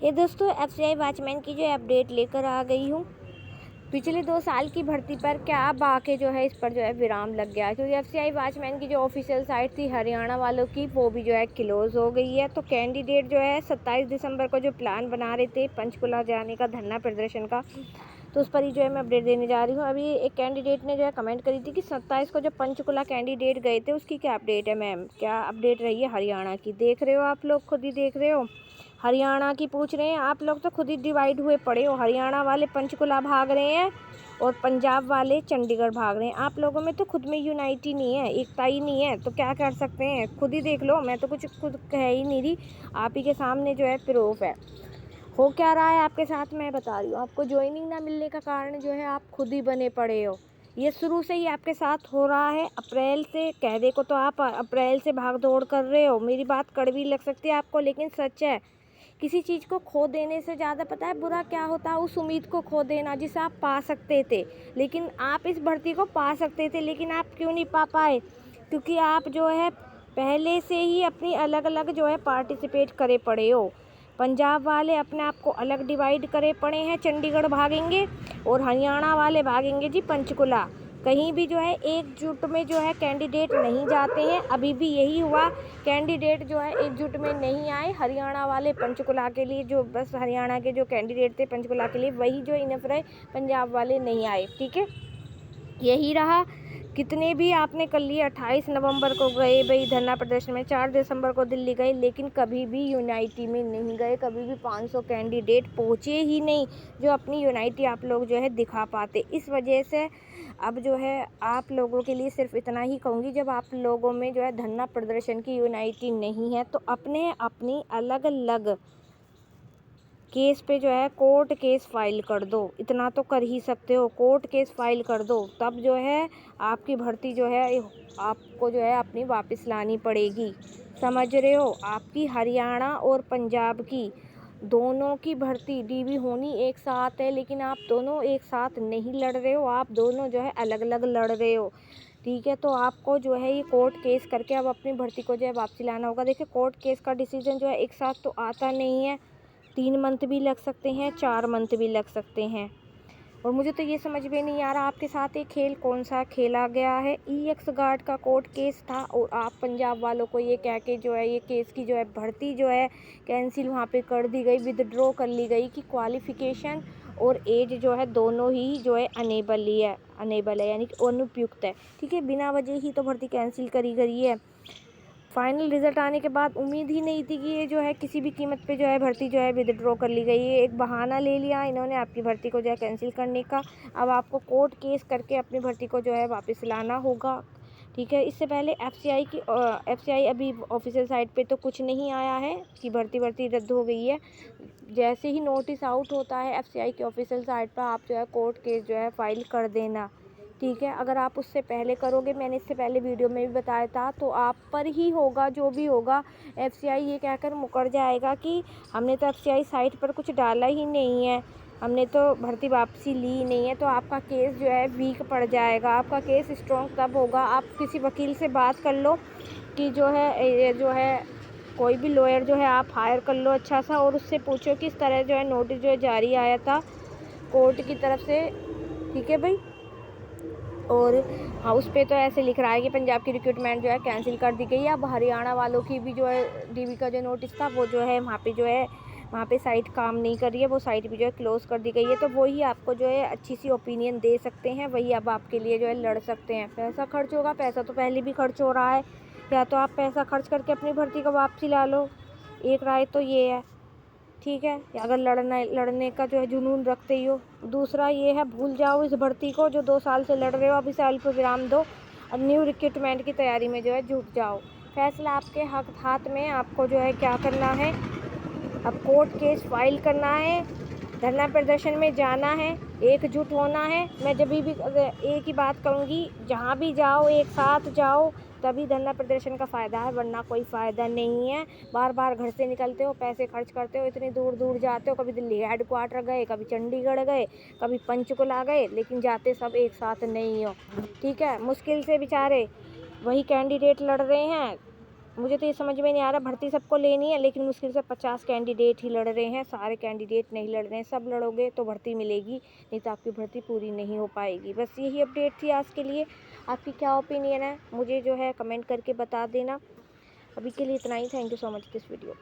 ये दोस्तों FCI watchman की जो अपडेट लेकर आ गई हूँ। पिछले 2 साल की भर्ती पर क्या अब आके जो है इस पर जो है विराम लग गया, क्योंकि एफसीआई वॉचमैन की जो ऑफिशियल साइट थी हरियाणा वालों की वो भी जो है क्लोज हो गई है। तो कैंडिडेट जो है 27 दिसंबर को जो प्लान बना रहे थे पंचकुला जाने का, धरना प्रदर्शन का, तो उस पर ही जो है मैं अपडेट देने जा रही हूँ। अभी एक कैंडिडेट ने जो है कमेंट करी थी कि 27 को जो पंचकुला कैंडिडेट गए थे उसकी क्या अपडेट है मैम, क्या अपडेट रही है हरियाणा की। देख रहे हो आप लोग, खुद ही देख रहे हो, हरियाणा की पूछ रहे हैं आप लोग, तो खुद ही डिवाइड हुए पड़े हो। हरियाणा वाले पंचकुला भाग रहे हैं और पंजाब वाले चंडीगढ़ भाग रहे हैं। आप लोगों में तो खुद में यूनाइटी नहीं है, एकता ही नहीं है, तो क्या कर सकते हैं, खुद ही देख लो। मैं तो कुछ खुद कह ही नहीं रही, आप ही के सामने जो है प्रूफ है। हो क्या रहा है आपके साथ मैं बता रही हूँ। आपको ज्वाइनिंग ना मिलने का कारण जो है आप खुद ही बने पड़े हो। ये शुरू से ही आपके साथ हो रहा है। अप्रैल से कह दे को तो आप अप्रैल से भाग दौड़ कर रहे हो। मेरी बात कड़वी लग सकती है आपको, लेकिन सच है। किसी चीज़ को खो देने से ज़्यादा पता है बुरा क्या होता है, उस उम्मीद को खो देना जिसे आप पा सकते थे। लेकिन आप इस भर्ती को पा सकते थे, लेकिन आप क्यों नहीं पा पाए? क्योंकि आप जो है पहले से ही अपनी अलग अलग जो है पार्टिसिपेट करे पड़े हो। पंजाब वाले अपने आप को अलग डिवाइड करे पड़े हैं, चंडीगढ़ भागेंगे, और हरियाणा वाले भागेंगे जी पंचकुला। कहीं भी जो है एकजुट में जो है कैंडिडेट नहीं जाते हैं। अभी भी यही हुआ, कैंडिडेट जो है एकजुट में नहीं आए। हरियाणा वाले पंचकुला के लिए, जो बस हरियाणा के जो कैंडिडेट थे पंचकुला के लिए वही जो इनफ रहे, पंजाब वाले नहीं आए। ठीक है, यही रहा। कितने भी आपने कर लिए, 28 नवंबर को गए भाई धरना प्रदर्शन में, 4 दिसंबर को दिल्ली गए, लेकिन कभी भी यूनाइटी में नहीं गए। कभी भी 500 कैंडिडेट पहुँचे ही नहीं जो अपनी यूनाइटी आप लोग जो है दिखा पाते। इस वजह से अब जो है आप लोगों के लिए सिर्फ इतना ही कहूँगी, जब आप लोगों में जो है धरना प्रदर्शन की यूनाइटी नहीं है तो अपने अपनी अलग अलग केस पे जो है कोर्ट केस फाइल कर दो। इतना तो कर ही सकते हो, कोर्ट केस फाइल कर दो। तब जो है आपकी भर्ती जो है आपको जो है अपनी वापस लानी पड़ेगी। समझ रहे हो? आपकी हरियाणा और पंजाब की दोनों की भर्ती डीवी होनी एक साथ है, लेकिन आप दोनों एक साथ नहीं लड़ रहे हो, आप दोनों जो है अलग अलग लड़ रहे हो। ठीक है, तो आपको जो है ये कोर्ट केस करके अब अपनी भर्ती को जो है वापसी लाना होगा। देखिए, कोर्ट केस का डिसीजन जो है एक साथ तो आता नहीं है, 3 मंथ भी लग सकते हैं, 4 मंथ भी लग सकते हैं। और मुझे तो ये समझ में नहीं आ रहा आपके साथ ये खेल कौन सा खेला गया है। ईएक्स गार्ड का कोर्ट केस था और आप पंजाब वालों को ये कह के जो है ये केस की जो है भर्ती जो है कैंसिल वहाँ पे कर दी गई, विदड्रॉ कर ली गई कि क्वालिफ़िकेशन और एज जो है दोनों ही जो है अनेबल है, यानी कि अनुपयुक्त है। ठीक है, बिना वजह ही तो भर्ती कैंसिल करी गई है। फाइनल रिजल्ट आने के बाद उम्मीद ही नहीं थी कि ये जो है किसी भी कीमत पे जो है भर्ती जो है विदड्रॉ कर ली गई है। एक बहाना ले लिया इन्होंने आपकी भर्ती को जो है कैंसिल करने का। अब आपको कोर्ट केस करके अपनी भर्ती को जो है वापस लाना होगा। ठीक है, इससे पहले एफसीआई अभी ऑफिशियल साइट पे तो कुछ नहीं आया है कि भर्ती रद्द हो गई है। जैसे ही नोटिस आउट होता है एफसीआई की ऑफिशियल साइट पर, आप जो है कोर्ट केस जो है फाइल कर देना। ठीक है, अगर आप उससे पहले करोगे, मैंने इससे पहले वीडियो में भी बताया था, तो आप पर ही होगा जो भी होगा। एफसीआई ये कहकर मुकर जाएगा कि हमने तो एफसीआई साइट पर कुछ डाला ही नहीं है, हमने तो भर्ती वापसी ली ही नहीं है। तो आपका केस जो है वीक पड़ जाएगा। आपका केस स्ट्रॉन्ग तब होगा, आप किसी वकील से बात कर लो कि जो है ये जो है कोई भी लॉयर जो है आप हायर कर लो अच्छा सा, और उससे पूछो कि इस तरह जो है नोटिस जो है जारी आया था कोर्ट की तरफ से। ठीक है भाई, और हाँ, उस पर तो ऐसे लिख रहा है कि पंजाब की रिक्रूटमेंट जो है कैंसिल कर दी गई है। अब हरियाणा वालों की भी जो है डीवी का जो नोटिस था वो जो है वहाँ पे साइट काम नहीं कर रही है, वो साइट भी जो है क्लोज़ कर दी गई है। तो वही आपको जो है अच्छी सी ओपिनियन दे सकते हैं, वही अब आपके लिए जो है लड़ सकते हैं। पैसा खर्च होगा, पैसा तो पहले भी खर्च हो रहा है, या तो आप पैसा खर्च करके अपनी भर्ती को वापसी ला लो। एक राय तो ये है। ठीक है, अगर लड़ने का जो है जुनून रखते ही हो। दूसरा ये है, भूल जाओ इस भर्ती को जो 2 साल से लड़ रहे हो, अब इसे अल्प विराम दो और न्यू रिक्रूटमेंट की तैयारी में जो है जुट जाओ। फैसला आपके हाथ में, आपको जो है क्या करना है, अब कोर्ट केस फाइल करना है, धरना प्रदर्शन में जाना है, एकजुट होना है। मैं जब भी एक ही बात कहूँगी, जहाँ भी जाओ एक साथ जाओ, तभी धरना प्रदर्शन का फ़ायदा है, वरना कोई फ़ायदा नहीं है। बार बार घर से निकलते हो, पैसे खर्च करते हो, इतनी दूर दूर जाते हो, कभी दिल्ली हेडक्वार्टर गए, कभी चंडीगढ़ गए, कभी पंचकुला गए, लेकिन जाते सब एक साथ नहीं हो। ठीक है, मुश्किल से बेचारे वही कैंडिडेट लड़ रहे हैं, मुझे तो ये समझ में नहीं आ रहा, भर्ती सबको लेनी है लेकिन मुश्किल से 50 कैंडिडेट ही लड़ रहे हैं, सारे कैंडिडेट नहीं लड़ रहे हैं। सब लड़ोगे तो भर्ती मिलेगी, नहीं तो आपकी भर्ती पूरी नहीं हो पाएगी। बस यही अपडेट थी आज के लिए। आपकी क्या ओपिनियन है मुझे जो है कमेंट करके बता देना। अभी के लिए इतना ही। Thank you so much this video.